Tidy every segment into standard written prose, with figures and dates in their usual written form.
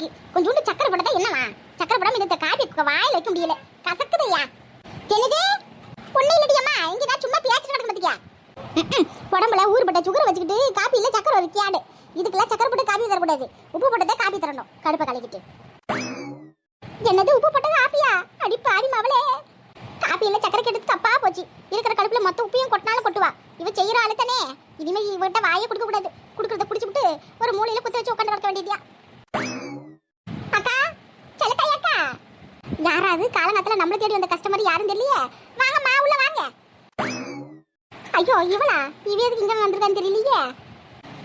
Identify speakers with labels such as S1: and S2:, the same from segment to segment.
S1: இருக்கு. கொஞ்சோண்டு சக்கரை போட்டா என்னவா? சக்கரை போடாம இந்த காபி வாயில வைக்க முடியல. கசக்குதையா? என்னது? ஒண்ணு இல்லடி அம்மா, இங்க நான் சும்மா பேசிட்டு கிடக்க மாட்டியா? உடம்புல ஊர்பட்ட சுகர் வச்சுக்கிட்டு காபி இல்ல சக்கரை ஒரு கியாடு. இதுக்கெல்லாம் சக்கரை போட்டு காபி தரக்கூடாது. உப்பு போட்டதே காபி தரணும். கடுப்ப கலக்கிட்டு. என்னது உப்பு போட்ட காபியா? அடி பாவி மவளே. காபி இல்ல சக்கரை கெடுத்து தப்பா போச்சு. இருக்கிற கடுப்புல மொத்த உப்பையும் கொட்டினாலும் கொட்டுவா. இவ செய்யற ஆளு தானே. இனிமே இவட்ட வாயை கொடுக்க கூடாது. குடுக்கறத குடிச்சுட்டு ஒரு மூலையில குத்தி வச்சு உட்கார்ந்து கிடக்க வேண்டியதியா? அக்கா, செல்லக்காய் அக்கா. யாராவது காலங்கத்துல நம்மள தேடி வந்த கஸ்டமர் யாரும் தெரியலையே. வாங்கம்மா உள்ள வாங்க. ஐயோ இவளா? இவ எதுக்கு இங்க வந்திருக்கான்னு தெரியலையே.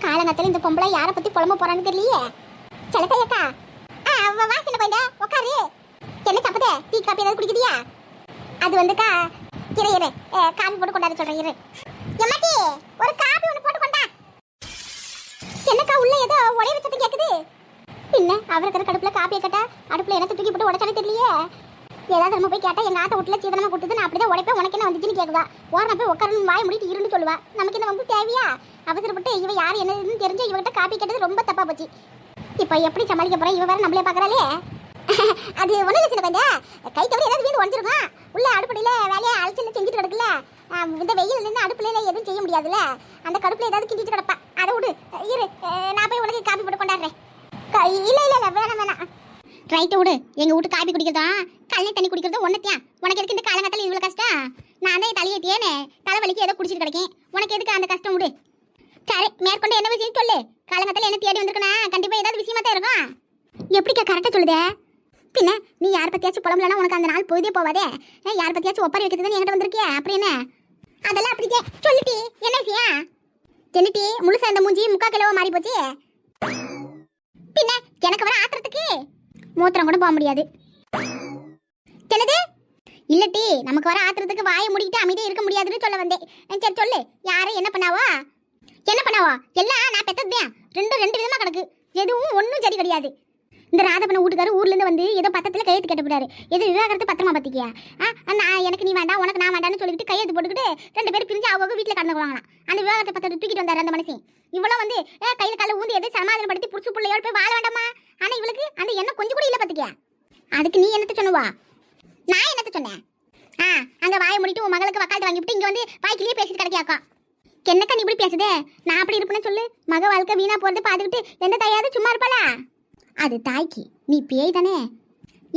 S1: காலங்கத்துல இந்த பொம்பளை யாரை பத்தி புலம்ப போறான்னு தெரியலையே. செல்லக்காய் அக்கா. வா சின்ன பையன் உட்காரு. என்ன சாப்பிட? டீ காபி ஏதாவது குடிக்கிறியா? அது வந்துக்கா இரு காபி போட்டு கொண்டாட சொல்றேன் இரு. எம்மாடி ஒரு காபி ஒன்று போட்டு கொண்டா. என்னக்கா உள்ள ஏதோ உடைய வச்சது கேக்குது? பின்ன அவருக்கு கடுப்புல காப்பியை கேட்டா அடுப்புல எனக்கு தூக்கி போட்டு உடச்சாலே தெரியலையே. ஏதாவது நம்ம போய் கேட்டா எங்க ஆத்த வீட்டுல சீதனமா கொடுத்தது நான் அப்படிதான் உடைப்பேன், உனக்கு என்ன வந்துச்சுன்னு கேக்குவா. ஓரமா போய் உட்காரணும் வாய் முடிட்டு இருன்னு சொல்லுவா. நமக்கு என்ன வந்து தேவையா? அவசரப்பட்டு இவ யார் என்னன்னு தெரிஞ்சு இவகிட்ட காப்பி கேட்டது ரொம்ப தப்பா போச்சு. இப்ப எப்படி சமாளிக்க போறேன்? இவ வேற நம்மளே பாக்குறாளே. அது ஒண்ணு சின்ன பையன் கை தவிர ஏதாவது வீடு உடஞ்சிருக்கும். உள்ள அடுப்படியில வேலையை அழைச்சு செஞ்சுட்டு கிடக்குல. இந்த வெயில் நின்று அடுப்புல எதுவும் செய்ய முடியாதுல்ல. அந்த கடுப்புல ஏதாவது கிண்டிட்டு கிடப்பா. அதை விடு இரு, நான் போய் உனக்கு காப்பி போட்டு கொண்டாடுறேன். இல்ல இல்ல இல்ல வேணாம் வேணாம். ரைட்டு விடு. எங்க வீட்டு காப்பி குடிக்கிறதா கல்லை தண்ணி குடிக்கிறதா ஒன்னத்தியா? உனக்கு எதுக்கு இந்த காலங்கத்தில் இவ்வளவு கஷ்டம்? நான் தான் தலையேத்தியேனே தலைவலிக்கு ஏதோ குடிச்சிட்டு கிடைக்கேன். உனக்கு எதுக்கு அந்த கஷ்டம்? விடு. சரி மேற்கொண்டு என்ன விஷயம் சொல்லு. காலங்கத்தில் என்ன தேடி வந்திருக்கனா கண்டிப்பா ஏதாவது விஷயமா தான் இருக்கும். எப்படிக்கா கரெக்டா சொல்லுதே? பின்ன நீ யார் பத்தியாச்சும் புலம்பலனா உனக்கு அந்த நாள் போதே போவாதே. யார் பத்தியாச்சும் ஒப்பாரி வைக்கிறதுன்னு என்கிட்ட வந்திருக்கியா? அப்படி என்ன? அதெல்லாம் அப்படியே சொல்லிட்டி. என்ன விஷயம்? என்னட்டி முழுசா இந்த மூஞ்சி 3/4 கிலோ மாறி போச்சு. பின்ன எனக்கு வர ஆத்திரத்துக்கு மூத்திரம் கூட போக முடியாது. என்னது? இல்லட்டி நமக்கு வர ஆத்திரத்துக்கு வாயை முடிக்கிட்டு அமைதியே இருக்க முடியாதுன்னு சொல்ல வந்தேன். சரி சொல்லு. யாரை என்ன பண்ணாவோ? என்ன பண்ணாவோ? எல்லாம் நான் பெத்ததுதான். ரெண்டு விதமா கிடக்கு. எதுவும் ஒன்றும் சரி கிடையாது. இந்த ராதப்பன வீட்டுக்காரர் ஊர்ல இருந்து வந்து ஏதோ பத்திரத்துல கையெழுத்து கேட்டு போறாரு. ஏதோ விவாகரத்து பத்திரமா பத்திக்கியா? எனக்கு நீ வேண்டாம் உனக்கு நான் வேண்டாம்னு சொல்லிட்டு கையெழுத்து போட்டுக்கிட்டு 2 பேரும் பிரிஞ்சு அவங்க வீட்டுல கடந்துக்குவாங்களாம். அந்த விவாகரத்தை பத்திரத்தை தூக்கிட்டு வந்தாரு அந்த மனுஷன். இவ்வளவு வந்து கையில கால ஊந்து எதை சமாதானப்படுத்தி புடிச்சு பிள்ளையோட போய் வாழ வேண்டாமா? ஆனா இவளுக்கு அந்த எண்ணம் கொஞ்சம் கூட இல்ல பத்திக்கியா? அதுக்கு நீ என்னத்த சொன்னுவா? நான் என்னத்த சொன்னேன்? அங்க வாயை முடிட்டு உன் மகளுக்கு வக்காலத்து வாங்கிவிட்டு இங்க வந்து வாய்க்கிலேயே பேசிட்டு கிடைக்காக்கா. என்னக்கா நீ இப்படி பேசுதே? நான் அப்படி இருப்பேன்னு சொல்லு. மக வாழ்க்கை வீணா போறதை பாத்துக்கிட்டு எந்த தாயாவது சும்மா இருப்பாளா? அது தாய்க்கு. நீ பேய் தானே.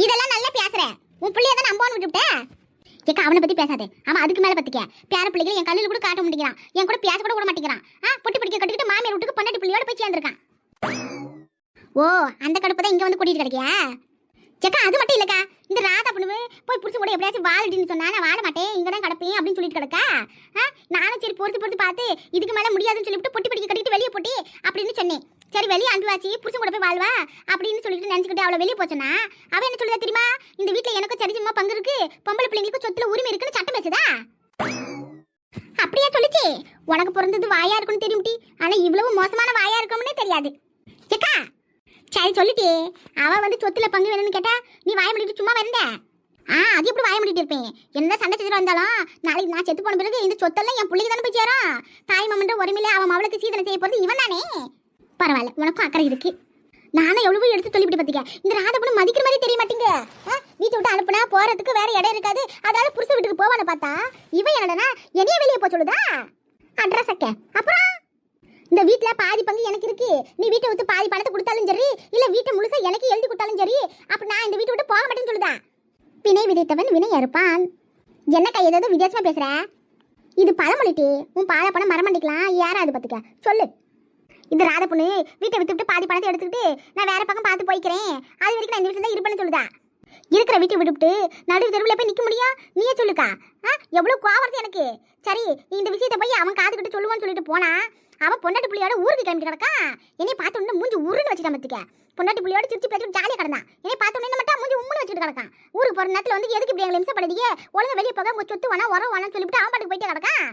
S1: இதெல்லாம் நல்லா பேசுற. உன் பிள்ளைய தான் நம்பன்னு விட்டுவிட்ட. ஏக்கா அவனை பத்தி பேசாதே. அவன் அதுக்கு மேல பத்திக்க பேர பிள்ளைகளை என் கண்ணில் கூட காட்ட மாட்டேங்கிறான். என் கூட பேச கூட விட மாட்டேங்கிறான். பொட்டி பிடிக்க கட்டிக்கிட்டு மாமியார் வீட்டுக்கு பொண்டாட்டி பிள்ளையோட போய் சேர்ந்துருக்கான். ஓ அந்த கடுப்பு தான் இங்க வந்து கூட்டிட்டு கிடைக்கியா? ஏக்கா அது மட்டும் இல்லக்கா. இந்த ராதா பொண்ணு போய் புடிச்சு கூட எப்படியாச்சும் வாழடின்னு சொன்னா நான் வாழ மாட்டேன் இங்க தான் கிடப்பேன் அப்படின்னு சொல்லிட்டு கிடக்கா. நானும் சரி பொறுத்து பார்த்து இதுக்கு மேல முடியாதுன்னு சொல்லிட்டு பொட்டி பிடிக்க கட்டிட்டு வெளியே போட்டி அப்படின்னு சொன்னேன். சரி வெளியே அனுப்பிவாச்சு புருஷன் கூட போய் வாழ்வா அப்படின்னு சொல்லிட்டு நினைச்சுக்கிட்டு அவளை வெளியே போச்சனா அவ என்ன சொல்லுதா தெரியுமா? இந்த வீட்டுல எனக்கும் சரிசமா பங்கு இருக்கு, பொம்பளை பிள்ளைங்களுக்கு சொத்துல உரிமை இருக்குன்னு சட்டம் பேசுதா. அப்படியே சொல்லிச்சு. உனக்கு பிறந்தது வாயா இருக்குன்னு தெரியும் டி. ஆனா இவ்வளவு மோசமான வாயா இருக்கும்னே தெரியாது. ஏக்கா சரி சொல்லிட்டே. அவ வந்து சொத்துல பங்கு வேணும்னு கேட்டா நீ வாய முடிட்டு சும்மா வந்த. அது எப்படி வாய முடிட்டு இருப்பேன்? என்ன சண்டை செஞ்சுட்டு வந்தாலும் நாளைக்கு நான் செத்து போன பிறகு இந்த சொத்தெல்லாம் என் பிள்ளைக்கு தானே போய் சேரும். தாய் மாமன்ற உரிமையில அவன் அவளுக்கு சீதனை செய்ய போறது இவன் தானே. பரவாயில்ல உனக்கும் அக்கறை இருக்கு. நானும் எவ்வளவு எடுத்து சொல்லிவிட்டு பாத்தீங்க. இந்த ராதப்பணம் மதிக்கிற மாதிரி தெரிய மாட்டீங்க. வீட்டை விட்டு அனுப்புனா போறதுக்கு வேற இடம் இருக்காது. அதாவது புருஷ வீட்டுக்கு போவான்னு பார்த்தா இவன் என்னடனா என்னைய வெளியே போ சொல்லுதா. அட்ரஸ் அக்க அப்புறம் இந்த வீட்டுல பாதி பங்கு எனக்கு இருக்கு. நீ வீட்டை விட்டு பாதி பணத்தை கொடுத்தாலும் சரி இல்ல வீட்டை முழுசா எனக்கு எழுதி கொடுத்தாலும் சரி அப்ப நான் இந்த வீட்டை விட்டு போக மாட்டேன்னு சொல்லுதா. பிணை விதைத்தவன் வினை அறுப்பான். என்னக்கா ஏதாவது வித்தியாசமா பேசுற? இது பழமொழிட்டு. உன் பாழ பணம் மரமண்டிக்கலாம் யாராவது பத்துக்க சொல்லு. இந்த ராத பொண்ணு வீட்டை விட்டுவிட்டு பாதி பணத்தை எடுத்துக்கிட்டு நான் வேற பக்கம் பார்த்து போய்க்கிறேன். அது வரைக்கும் நான் இந்த வீட்டுல தான் இருப்பேன்னு சொல்லுதா. இருக்கிற வீட்டை விட்டுவிட்டு நடு தெருவில் போய் நிற்க முடியும்? நீயே சொல்லுக்கா. எவ்வளவு கோவம் எனக்கு. சரி இந்த விஷயத்தை போய் அவன் காதுகிட்டு சொல்லுவான்னு சொல்லிட்டு போனா அவன் பொண்டாட்டி புள்ளியோட ஊருக்கு கிளம்பி கிடக்கா. என்னை பார்த்த உடனே மூஞ்சி உருன்னு வச்சுட்டான் பத்துக்க. பொண்டாட்டி புள்ளியோட சிரிச்சு பேசிட்டு ஜாலியாக கிடந்தான். என்னை பார்த்த உடனே மட்டும் மூஞ்சி உம்முன்னு வச்சுட்டு கிடக்கான். ஊருக்கு போகிற நேரத்தில் வந்து எதுக்கு இப்படி எங்களை இம்சப்படுறீங்க? ஒழுங்கு வெளியே போக உங்க சொத்து வேணா உரம் வேணாம்னு சொல்லிவிட்டு அவன் பாட்டுக்கு போயிட்டே கிடக்கான்.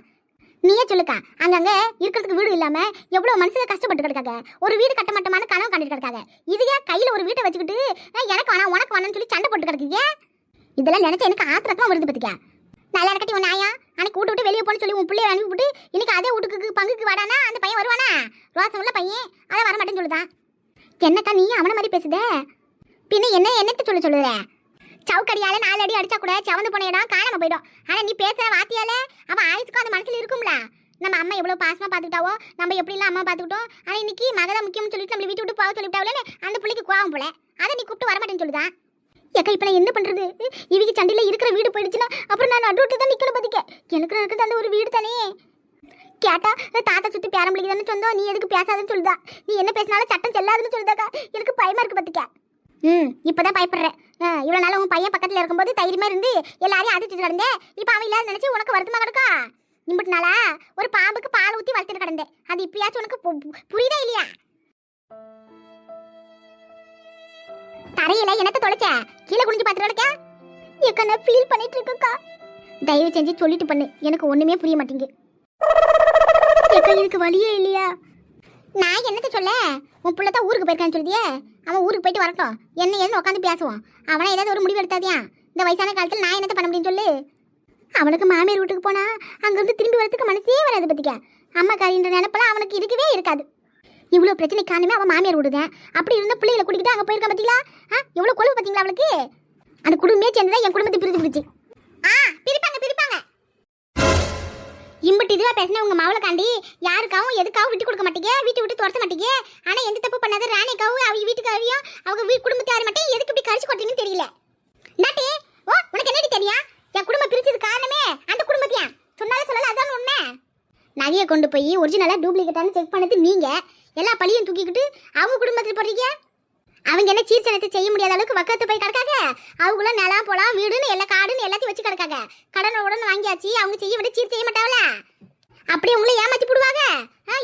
S1: நீயே சொல்லுக்கா. அங்கங்க இருக்கிறதுக்கு வீடு இல்லாம எவ்வளவு மனுஷங்க கஷ்டப்பட்டு கிடக்காங்க. ஒரு வீடு கட்ட மாட்டமான கனவு கண்டுட்டு கிடக்காங்க. இதுவே கையில ஒரு வீட்டை வச்சுக்கிட்டு எனக்கு வேணாம் உனக்கு வேணாம்னு சொல்லி சண்டை போட்டு கிடக்குங்க. இதெல்லாம் நினைச்சா எனக்கு ஆத்திரமா வருது பத்துக்க. நல்லா இருக்கட்டி உன் நாயா அன்னைக்கு கூட்டு விட்டு வெளியே போன்னு சொல்லி உன் பிள்ளைய அனுப்பிவிட்டு இன்னைக்கு அதே வீட்டுக்கு பங்குக்கு வாடானா அந்த பையன் வருவானா? ரோசம் உள்ள பையன் அதை வர மாட்டேன்னு சொல்லுதான். என்னக்கா நீ அவனை மாதிரி பேசுதே? பின்ன என்னத்த சொல்லுற? சவுக்கடியால 4 அடி அடிச்சா கூட சவந்து போன இடம் காணாம போயிடும். ஆனா நீ பேசுற வார்த்தையால அவ ஆயுசுக்கும் அந்த மனசுல இருக்கும்ல. நம்ம அம்மா எவ்வளவு பாசமா பாத்துக்கிட்டாவோ, நம்ம எப்படி எல்லாம் அம்மா பாத்துக்கிட்டோம். ஆனா இன்னைக்கு மகதான் முக்கியம்னு சொல்லிட்டு நம்ம வீட்டு விட்டு போக சொல்லிவிட்டாவல, அந்த பிள்ளைக்கு கோவம் போல. அதை நீ கூப்பிட்டு வரமாட்டேன்னு சொல்லுதான். ஏக்கா இப்ப நான் என்ன பண்றது? இவங்க சண்டையில இருக்கிற வீடு போயிடுச்சுன்னா அப்புறம் நான் நடுவுட்டு தான் நிக்கணும். பாத்திக்க, எனக்கு இருக்குது அந்த ஒரு வீடு தானே. கேட்டா தாத்தா சுத்தி பேரம்பிள்ளைக்கு தானே சொந்தம், நீ எதுக்கு பேசாதுன்னு சொல்லுதா. நீ என்ன பேசினாலும் சட்டம் செல்லாதுன்னு சொல்லுதாக்கா. எனக்கு பயமா இருக்கு பாத்துக்க. இப்பதான் பயப்படுறேன். இவ்வளவு நாள் உன் பையன் பக்கத்துல இருக்கும்போது தைரியமா இருந்து எல்லாரையும் அதிர்ச்சிட்டு கிடந்தேன். இப்ப அவன் இல்லாத நினைச்சு உனக்கு வருத்தமா கிடக்கா? இம்பிட்டு நாளா ஒரு பாம்புக்கு பால் ஊத்தி வளர்த்துட்டு கிடந்தேன். அது இப்பயாச்சும் உனக்கு புரியுதா இல்லையா? தரையில என்னத்த தொலைச்ச? கீழே குனிஞ்சு பாத்துட்டு கிடக்க. ஏக்கா நான் ஃபீல் பண்ணிட்டு இருக்கேன்க்கா. தயவு செஞ்சு சொல்லிட்டு பண்ணு, எனக்கு ஒண்ணுமே புரிய மாட்டேங்குது. ஏக்கா இதுக்கு வழியே இல்லையா? நான் என்னத்த சொல்ல? உன் பிள்ளை தான் ஊருக்கு போயிருக்கான்னு சொல்லியே. அவன் ஊருக்கு போயிட்டு வரட்டும், என்ன ஏதுன்னு உட்காந்து பேசுவான். அவனை ஏதாவது ஒரு முடிவு எடுத்தாதியா? இந்த வயசான காலத்தில் நான் என்னத்த பண்ண முடியும்னு சொல்லு. அவனுக்கு மாமியார் வீட்டுக்கு போனா அங்கிருந்து திரும்பி வரதுக்கு மனசே வராது. பத்திக்க, அம்மா காரின்ற நினைப்பெல்லாம் அவனுக்கு இருக்கவே இருக்காது. இவ்வளவு பிரச்சனை காரணமே அவன் மாமியார் விடுதேன். அப்படி இருந்த பிள்ளைகளை கூட்டிக்கிட்டு அங்க போயிருக்கான். பாத்தீங்களா எவ்வளவு கொழுவு பாத்தீங்களா அவளுக்கு? அந்த குடும்பமே சேர்ந்துதான் என் குடும்பத்தை பிரிச்சு பிடிச்சு. பிரிப்பாங்க. இம்பட்டு இதுவா பேசினா உங்க மாவளக்காண்டி யாருக்காவும் எதுக்காவும் விட்டு கொடுக்க மாட்டீங்க, வீட்டு விட்டு துரத்த மாட்டீங்க. ஆனா எந்த தப்பு பண்ணாத ராணிக்காவும் அவங்க வீட்டுக்காரையும் அவங்க குடும்பத்தை யாரு மட்டும் எதுக்கு இப்படி கழிச்சு கொட்டீங்கன்னு தெரியல. நாட்டி உனக்கு என்னடி தெரியும்? என் குடும்பம் பிரிச்சது காரணமே அந்த குடும்பத்தையா? சொன்னாலும் சொல்லல, அதான் உண்மை. நகையை கொண்டு போய் ஒரிஜினலா டூப்ளிகேட்டானு செக் பண்ணது நீங்க. எல்லா பழியும் தூக்கிக்கிட்டு அவங்க குடும்பத்தில் போடுறீங்க. அவங்க என்ன சீர்சனத்தை செய்ய முடியாத அளவுக்கு வக்கத்து போய் கிடக்காங்க. அவங்களும் நிலம் போலாம் வீடுன்னு எல்லா காடுன்னு எல்லாத்தையும் வச்சு கிடக்காங்க. கடனை வாங்கியாச்சு, அவங்க செய்ய விட சீர் செய்ய மாட்டாவல. அப்படி உங்களை ஏமாத்தி போடுவாங்க.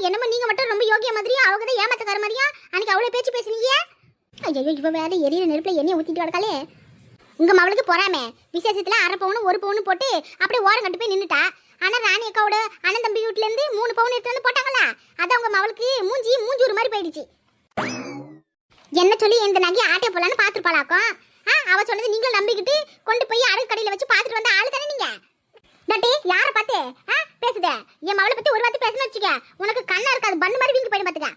S1: என்னமோ நீங்க மட்டும் ரொம்ப யோகிய மாதிரியும் அவங்க தான் ஏமாத்தக்கார மாதிரியும் அன்னைக்கு அவ்வளவு பேச்சு பேசுனீங்க. ஐயோ இவ வேற எரியிற நெருப்புல எண்ணெய் ஊத்திட்டு கிடக்காலே. உங்க மவளுக்கு போறாமே விசேஷத்துல 1/2 பவுன் 1 பவுன் போட்டு அப்படியே ஓரம் கட்டு போய் நின்னுட்டா. ஆனா ராணி அக்காவோட அண்ணன் தம்பி வீட்டுல இருந்து 3 பவுன் எடுத்து வந்து போட்டாங்களா, அதான் உங்க மவளுக்கு மூஞ்சூறு மாதிரி போயிடுச்சு. என்ன சொல்லி இந்த நகை ஆட்டே போலான்னு பாத்துருப்பாளாக்கும். அவ சொன்னது நீங்களும் நம்பிக்கிட்டு கொண்டு போய் அடகு கடையில வச்சு பாத்துட்டு வந்த ஆளு தானே நீங்க. டாட்டி யார பாத்து பேசுத? என் மவளை பத்தி ஒரு வார்த்தை பேசணும் வச்சுக்க, உனக்கு கண்ணா இருக்காது, பண்ணு மாதிரி வீங்கி போயிடும் பாத்துக்க.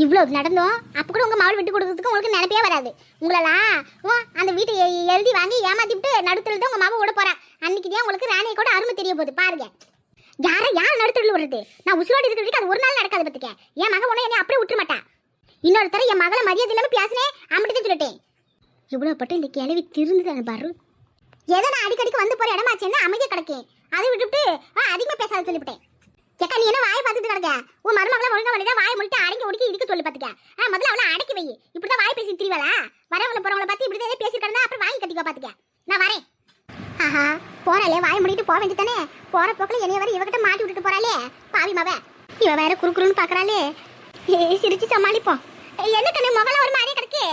S1: இவ்வளவு நடந்தோம் அப்ப கூட உங்க மவள் விட்டு கொடுக்கறதுக்கு உங்களுக்கு நினைப்பே வராது. உங்களெல்லாம் அந்த வீட்டை எழுதி வாங்கி ஏமாத்திட்டு நடுத்துல தான் உங்க மாவை விட போறேன். அன்னைக்குதான் உங்களுக்கு ராணியை கூட அருமை தெரிய போகுது பாருங்க. யார் நடுத்துல விடுறது? நான் உசுரோடு இருக்கிற வரைக்கும் அது ஒரு நாள் நடக்காது பாத்துக்க. என் மகன் உன்னை என்னை அப்படியே விட்டுற மாட்டான். இன்னொரு தர என் மகளை மரியாதை இல்லாம பேசினேன் அப்படிதான் சொல்லிட்டேன். இவ்வளவு பட்டு இந்த கிளவி திருந்துதானே பாரு. ஏதோ நான் அடிக்கடிக்கு வந்து போற இடமாச்சேன்னா அமைதியா கிடக்கேன். அதை விட்டுவிட்டு அதிகமா பேசாத சொல்லிவிட்டேன். ஏக்கா நீ என்ன வாயை பார்த்துட்டு கிடக்க? உன் மருமகளை ஒழுங்கா வழியா வாயை முடிட்டு அடங்கி ஒடுக்கி இடிக்க சொல்லி பாத்துக்க. முதல்ல அவளை அடக்கி வை. இப்படிதான் வாய் பேசி திரிவாளா? வரவங்களை போறவங்களை பார்த்து இப்படிதான் பேசி கிடந்தா அப்புறம் வாங்கி கட்டிக்கோ பாத்துக்க. நான் வரேன். போறாளே வாயை முடிட்டு போக வேண்டியதானே. போற போக்கில் என்னைய வர இவகிட்ட மாட்டி விட்டுட்டு போறாளே பாவி மவ. இவ வேற குறுக்குறுன்னு பாக்குறாளே. சிரிச்சு சமாளிப்போம். என்ன கண்ணு முகல ஒரு மாதிரி கிடக்கு?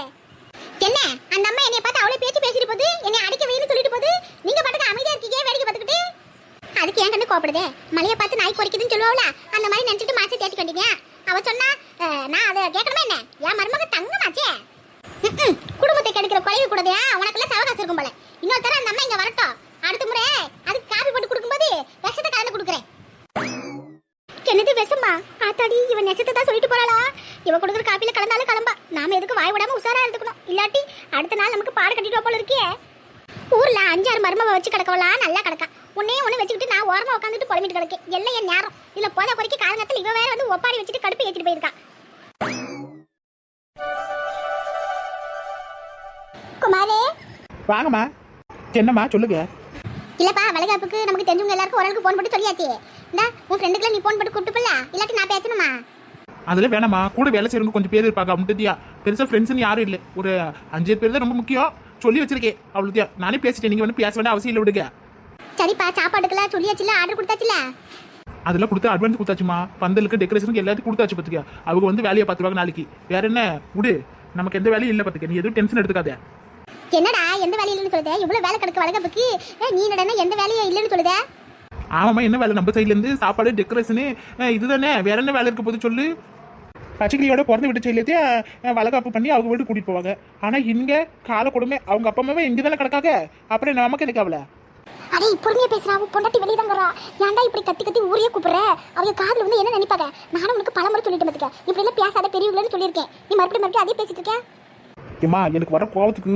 S1: என்ன அந்த அம்மா என்னைய பார்த்து அவ்வளவு பேச்சு பேசிட்டு போகுது, என்னை அடிக்க வெயின்னு சொல்லிட்டு போகுது. நீங்க பாட்டுக்கு அமைதியா இருக்கீங்க வேடிக்கை பார்த்துக்கிட்டு. அதுக்கு என் கண்ணு கோப்படுதே. மலையை பார்த்து நாய் குறைக்குதுன்னு சொல்லுவாங்களா, அந்த மாதிரி நினைச்சிட்டு மாசை தேடி கண்டிங்க. அவ சொன்னா நான் அதை கேட்கணுமா என்ன? என் மருமக தங்கமாச்சே. குடும்பத்தை கெடுக்கிற குறைவு கூடதே உனக்கெல்லாம் சவகாசம் இருக்கும் போல. இன்னொரு தர அந்த அம்மா இங்க வரட்டும். அடுத்த முறை அதுக்கு காபி போட்டு கொடுக்கும்போது விஷத்தை கலந்து கொடுக்குறேன். என்னது விஷமா? ஆத்தாடி இவன் நெசத்தை தான் சொல்லிட்டு போறாளா? இவ கொடுக்குற காப்பில கலந்தாலும் கிளம்பா. நாம எதுக்கு வாய் விடாம உசாரா எடுத்துக்கணும். இல்லாட்டி அடுத்த நாள் நமக்கு பாடு கட்டிட்டு போல இருக்கே. ஊர்ல 5-6 மருமவை வச்சு கிடக்கவலாம் நல்லா கிடக்கா. ஒன்னே ஒண்ணு வச்சுக்கிட்டு நான் ஓரமா உட்காந்துட்டு புலம்பிட்டு கிடக்கேன். எல்லாம் என் நேரம் இல்ல போத குறைக்கு காலங்கத்தில் இவ வேற வந்து ஒப்பாரி வச்சுட்டு கடுப்பு ஏற்றிட்டு போயிருக்கா. குமாரே
S2: வாங்கம்மா. என்னம்மா சொல்லுங்க.
S1: இல்லப்பா வளைகாப்புக்கு நமக்கு தெரிஞ்சவங்க எல்லாருக்கும் ஒரு ஆளுக்கு போன் போட்டு சொல்லியாச்சு. இந்த உன் ஃப்ரெண்டுக்குலாம் நீ போன் போட்டு கூப்பிட்டுப்பல, இல்லாட்டி நான் பேசணுமா?
S2: அதில் வேணாம்மா, கூட வேலை செய்யறவங்க கொஞ்சம் பேர் இருப்பாங்க. அப்படியா பெருசாக ஃப்ரெண்ட்ஸ்னு யாரும் இல்லை. ஒரு 5 பேர் தான் ரொம்ப முக்கியம். சொல்லி வச்சிருக்கேன் அவ்வளோத்தியா. நானே பேசிட்டேன். நீங்கள் வந்து பேச வேண்டிய அவசியம் இல்லை, விடுங்க.
S1: சரிப்பா சாப்பாடுக்கெல்லாம் சொல்லியாச்சுல, ஆர்டர் கொடுத்தாச்சுல?
S2: அதெல்லாம் கொடுத்து அட்வான்ஸ் கொடுத்தாச்சுமா. பந்தலுக்கு டெக்கரேஷனுக்கு எல்லாத்தையும் கொடுத்தாச்சு பார்த்துக்க. அவங்க வந்து வேலையை பார்த்துருவாங்க நாளைக்கு. வேற என்ன விடு, நமக்கு எந்த வேலையும் இல்லை பார்த்துக்க. நீ எதுவும் டென்ஷன் எடுத்துக்காத.
S1: என்னடா எந்த வேலையும் இல்லைன்னு சொல்லுத? இவ்வளவு வேலை கிடக்கு வளைகாப்புக்கு, நீ என்னடா எந்த வேலையும் இல்லைன்னு சொல்லுத?
S2: ஆமாம்மா, என்ன வேலை நம்ம சைட்லேருந்து சாப்பாடு டெக்கரேஷனு இதுதானே. வேற என்ன வேலை இருக்க போது சொல்லு. பச்சைக்கிளியோட பிறந்த வீட்டு சைட்லேயே வளகாப்பு பண்ணி அவங்க வீட்டு கூட்டிட்டு போவாங்க. ஆனால் இங்கே காலை கொடுமை அவங்க அப்பா அம்மாவே இங்கே தானே கிடக்காங்க. அப்புறம் நமக்கு எனக்கு அவளை
S1: அடே பொறுமையா பேசுறா. பொண்டாட்டி வெளியே தான் வரா. ஏன்டா இப்படி கத்தி கத்தி ஊரையே கூப்பிடுற? அவங்க காதுல வந்து என்ன நினைப்பாங்க? நானும் உனக்கு பலமுறை சொல்லிட்டு பார்த்துக்க, இப்படி எல்லாம் பேசாத பெரியவங்களன்னு சொல்லியிருக்கேன். நீ மறுபடியும் அதே பேசிட்டு இருக்க.
S2: ஏம்மா எனக்கு வர கோவத்துக்கு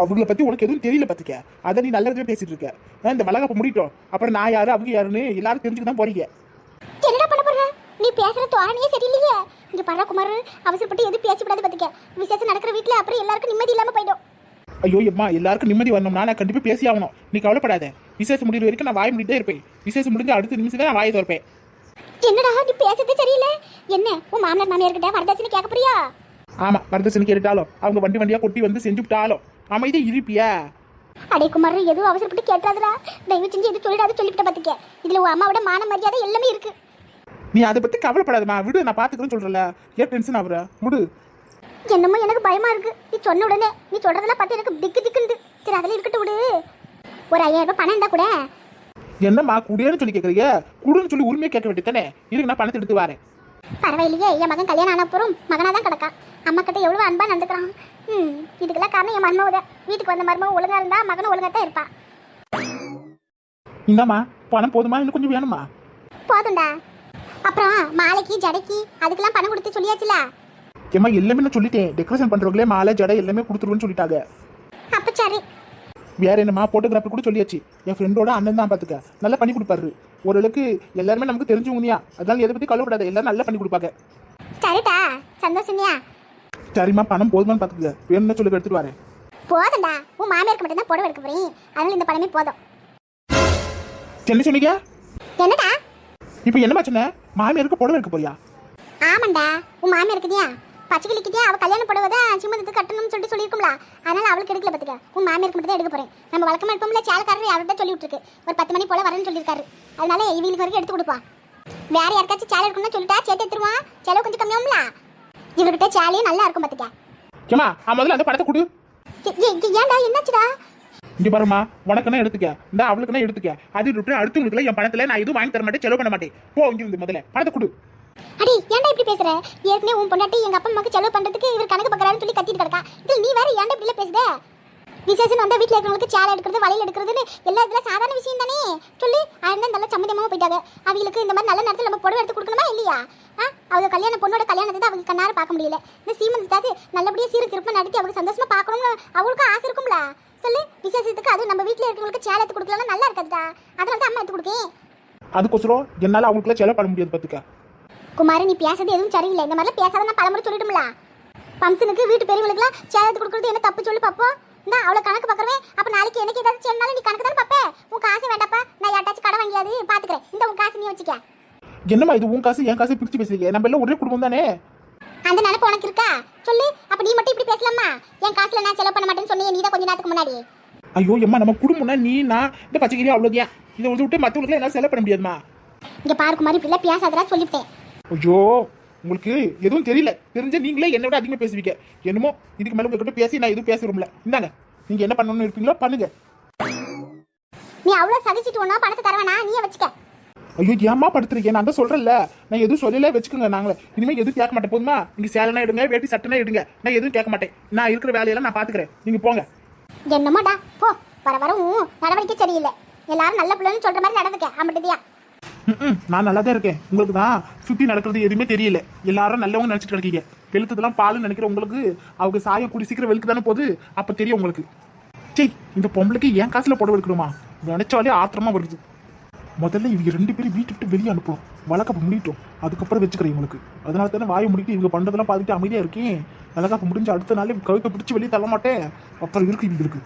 S2: அவங்கள பத்தி உனக்கு எதுவும் தெரியல பாத்துக்க. அதை நீ நல்லதே பேசிட்டு இருக்க. இந்த வளகாப்பு முடிட்டோம், அப்புறம் நான் யாரு அவங்க யாருன்னு எல்லாரும் தெரிஞ்சுக்க தான் போறீங்க.
S1: என்னடா பண்ண போற? நீ பேசுற தோரணையே சரியில்லையே. இங்க பாரு குமார், அவசரப்பட்டு எது பேசக்கூடாது பாத்துக்க. விசேஷம் நடக்கிற வீட்டுல அப்புறம் எல்லாருக்கும் நிம்மதி இல்லாம போயிடும்.
S2: ஐயோ எம்மா, எல்லாருக்கும் நிம்மதி வரணும்னா நான் கண்டிப்பா பேசி ஆகணும். நீ கவலைப்படாத. விசேஷம் முடிகிற வரைக்கும் நான் வாய் முடிட்டே இருப்பேன். விசேஷம் முடிஞ்ச அடுத்த நிமிஷம் தான் நான் வாயை திறப்பேன்.
S1: என்னடா நீ பேசுறதே சரியில்லை. என்ன உன் மாமனார் மாமியார் கிட்ட வரதட்சணை கேட்க போறியா?
S2: ஆமா, வரதட்சணை கேட்டாலும் அவங்க வண்டி வண்டியா கொட்டி வந்து செஞ்சு விட்டாலும் அமைதியா இருப்பியா?
S1: அடே குமார், எதுவும் அவசரப்பட்டு கேட்டாதடா. தயவு செஞ்சு எது சொல்லிடாது சொல்லிவிட்ட பாத்துக்க. இதுல உன் அம்மாவோட மான மரியாதை எல்லாமே இருக்கு.
S2: நீ அதை பத்தி கவலைப்படாதமா, விடு. நான் பாத்துக்கிறேன்னு சொல்றல, ஏன் டென்ஷன் ஆகுற? விடு.
S1: என்னமோ எனக்கு பயமா இருக்கு. நீ சொன்ன உடனே நீ சொல்றதெல்லாம் பார்த்து எனக்கு திக்கு திக்குண்டு. சரி அதெல்லாம் இருக்கட்டும், விடு. ஒரு 5000 ரூபாய் பணம் இருந்தா கூட.
S2: என்னம்மா குடியேன்னு சொல்லி கேட்குறீங்க? குடுன்னு சொல்லி உரிமையை கேட்க வேண்டியதானே? இருக்கு, நான் பணத்தை எடுத்து வரேன்.
S1: பரவாயில்லையே, என் மகன் கல்யாணம் ஆன அப்புறம் மகனா தான் கிடக்கான். அம்மா கிட்ட எவ்வளவு அன்பா நடந்துக்கிறான். இதுக்கெல்லாம் காரணம் என் மருமவ. வீட்டுக்கு வந்த மருமவ ஒழுங்கா இருந்தா மகனும் ஒழுங்கா தான் இருப்பான்.
S2: இந்தாம்மா பணம் போதுமா, இன்னும் கொஞ்சம் வேணுமா?
S1: போதும்டா. அப்புறம் மாலைக்கு ஜடைக்கு அதுக்கெல்லாம் பணம் கொடுத்து சொல்லியாச்சுல?
S2: ஏம்மா எல்லாமே நான் சொல்லிட்டேன். டெக்கரேஷன் பண்றவங்களே மாலை ஜடை எல்லாமே கொடுத்துருவேன்னு சொல்லிட்டாங்க.
S1: அப்ப சரி.
S2: வேற என்னம்மா, போட்டோகிராஃபர் கூட சொல்லியாச்சு. என் ஃப்ரெண்டோட அண்ணன் தான் பாத்துக்க, நல்லா பண்ணி கொடுப்பாரு. ஓரளவுக்கு எல்லாருமே நமக்கு தெரிஞ்சவங்கயா, அதனால எதை பத்தி கவலைப்படாத, எல்லாரும் நல்லா பண்ணி கொடுப்பாங்க.
S1: சரிடா, சந்தோஷம்யா.
S2: சரிம்மா, பணம் போதுமான்னு பாத்துக்க. வேணும்னு சொல்லி எடுத்துட்டு வரேன்.
S1: போதும்டா, உன் மாமியாருக்கு மட்டும் தான் புடவை எடுக்க போறேன். அதனால இந்த பணமே போதும்.
S2: என்ன சொன்னீங்க?
S1: என்னடா
S2: இப்போ என்னமா சொன்ன? மாமியாருக்கு புடவை எடுக்க போறியா?
S1: ஆமாண்டா, உன் மாமியார் இருக்குதியா, பச்சைக்கிளிக்குதியா, அவ கல்யாண புடவை தான் சிம்மத்துக்கு கட்டணும்னு சொல்லியிருக்கும்ல. அதனால அவளுக்கு எடுக்கல பாத்துக்க. உன் மாமியாருக்கு மட்டும் தான் எடுக்க போறேன். நம்ம வழக்கமா இருப்போம்ல, சேலக்காரர் அவர்கிட்ட சொல்லி விட்டுருக்கு. ஒரு 10 மணி போல வரேன்னு சொல்லியிருக்காரு. அதனால இவங்களுக்கு வரைக்கும் எடுத்து கொடுப்பா. வேற யாருக்காச்சும் சேலை எடுக்கணும்னு சொல்லிட்டா சேர்த்து எடுத்துருவான். செலவு கொஞ்சம் கம்மியாகும்ல. இவர்கிட்ட சேலையும் நல்லா இருக்கும் பாத்துக்க.
S2: ஏமா முதல்ல அந்த படத்தை கொடு.
S1: ஏன்டா என்னாச்சுடா?
S2: இங்க பாருமா, உனக்குன்னா எடுத்துக்க, இந்த அவளுக்குன்னா எடுத்துக்க. அது விட்டு அடுத்தவங்களுக்கு என் பணத்துல நான் எதுவும் வாங்கி தர மாட்டேன், செலவு பண்ண மாட்டேன். போ இங்க இருந்து முதல்ல பணத்தை கொடு.
S1: அடி ஏன்டா இப்படி பேசுற? ஏற்கனவே உன் பொண்டாட்டி எங்க அப்பா அம்மாக்கு செலவு பண்றதுக்கு இவர் கணக்கு பார்க்கறாருன்னு சொல்லி கத்திட்டு கிடக்கா. இதுல நீ வேற ஏன்டா இப்படி பேசுற? விசேஷம் வந்தா வீட்டுல இருக்கிறவங்களுக்கு சேலை எடுக்கிறது, வளையல் எடுக்கிறதுன்னு எல்லா இதுல சாதாரண விஷயம் தானே. சொல்லி அண்ணன் நல்லா சம்மதமாக போயிட்டாங்க. அவங்களுக்கு இந்த மாதிரி நல்ல நேரத்தில் நம்ம புடவை எடுத்து கொடுக்கணுமா இல்லையா? அவங்க கல்யாண பொண்ணோட கல்யாணத்தை தான் அவங்க கண்ணார பார்க்க முடியல. இந்த சீமந்தத்தாவது நல்லபடியா சீர திருப்பம் நடத்தி அவங்க சந்தோஷமா பார்க்கணும்னு அவங்களுக்கும் ஆசை இருக்கும்ல. சொல்லு, விசேஷத்துக்கு அது நம்ம வீட்டுல இருக்கிறவங்களுக்கு சேலை எடுத்து கொடுக்கலாம் நல்லா இருக்காதுடா. அதனால தான் அம்மா எடுத்து கொடுக்கேன்.
S2: அதுக்கோசரம் என்னால அவங்களுக்குலாம் செலவு பண்ண முடியாது பாத்துக்க.
S1: குமாரி, நீ பேசுறது எதுவும் சரியில்லை. இந்த மாதிரிலாம் பேசாத நான் பலமுறை சொல்லிடும்ல. ஃபங்க்ஷனுக்கு வீட்டு பெரியவங்களுக்குலாம் சேலை எடுத்து கொடுக்குறது என்ன தப்பு சொல்லி பார்ப்போம். இந்த அவளை கணக்கு பார்க்குறேன். அப்போ நாளைக்கு எனக்கு ஏதாவது செய்யனாலும் நீ கணக்கு தானே பார்ப்பேன். உன் காசு வேண்டாப்பா, நான் யார்ட்டாச்சும் கடை வாங்கியாது பார்த்துக்கிறேன். இந்த உன் காசு நீ வச்சுக்க.
S2: என்னம்மா இது உன் காசு என் காசு பிரிச்சு பேசுறீங்க? நம்ம எல்லாம் ஒரே குடும்பம் தானே.
S1: அந்த நினைப்பு உனக்கு இருக்கா? சொல்லு. அப்ப நீ மட்டும் இப்படி பேசலாமா? என் காசுல நான் செலவு பண்ண மாட்டேன்னு சொன்னீங்க நீ தான் கொஞ்ச நேரத்துக்கு முன்னாடி.
S2: ஐயோ எம்மா, நம்ம குடும்பம்னா நீ நான் இந்த பச்சைக்கிளி அவ்வளோதியா. இதை விட்டு மற்றவங்களுக்கு என்னால் செலவு பண்ண முடியாதுமா.
S1: இங்க பாருக்கு மாதிரி இப்படிலாம் பேசாதடா சொல்லிவிட்டேன்.
S2: ஐயோ, உங்களுக்கு எதுவும் தெரியல. தெரிஞ்ச நீங்களே என்னை விட அதிகமாக பேசுவீங்க. என்னமோ இதுக்கு மேலே உங்ககிட்ட பேசி நான் எதுவும் பேசுறோம்ல. இந்தாங்க, நீங்க என்ன பண்ணணும்னு இருப்பீங்களோ பண்ணுங்க.
S1: நீ அவ்வளவு சகிச்சிட்டு ஒன்னா பணத்தை தரவேனா, நீயே வச்சுக்க.
S2: ஐயோ ஏமா படுத்துருக்கேன்? நான் தான் சொல்றேன்ல, நான் எதுவும் சொல்லல வச்சுக்கோங்க. நாங்களே இனிமேல் எதுவும் கேட்க மாட்டேன். போதுமா? நீங்க சேலைனா எடுங்க, வேட்டி சட்டைனா எடுங்க, நான் எதுவும் கேட்க மாட்டேன். நான் இருக்கிற வேலையெல்லாம் நான் பாத்துக்கிறேன், நீங்க போங்க.
S1: என்னமாடா போ. வர வரவும் நடவடிக்கை சரியில்லை. எல்லாரும் நல்ல பிள்ளைன்னு சொல்ற மாதிரி நடந்துக்க. அம்பட்டியா?
S2: நான் நல்லா தான் இருக்கேன். உங்களுக்கு தான் சுத்தி நடக்கிறது எதுவுமே தெரியல. எல்லாரும் நல்லவங்க நினைச்சிட்டு இருக்கீங்க. வெளுத்ததெல்லாம் பால் நினைக்கிற உங்களுக்கு அவங்க சாயம் கூடி சீக்கிரம் வெளுக்கு தானே போகுது. அப்ப தெரியும் உங்களுக்கு. சரி, இந்த பொம்பளைக்கு என் காசுல புடவை எடுக்கணுமா? நினைச்சாலே ஆத்திரமா வருது. முதல்ல இவங்க 2 பேரும் வீட்டு விட்டு வெளியே அனுப்பணும். வழக்கப்ப முடிட்டோம், அதுக்கப்புறம் வச்சுக்கிறேன் இவங்களுக்கு. அதனால தானே வாயை முடிக்கிட்டு இவங்க பண்றதெல்லாம் பார்த்துட்டு அமைதியா இருக்கேன். வழக்கப்ப முடிஞ்ச அடுத்த நாளே கழுத்தை பிடிச்சி வெளியே தள்ள மாட்டேன். அப்புறம் இருக்கு இவங்களுக்கு.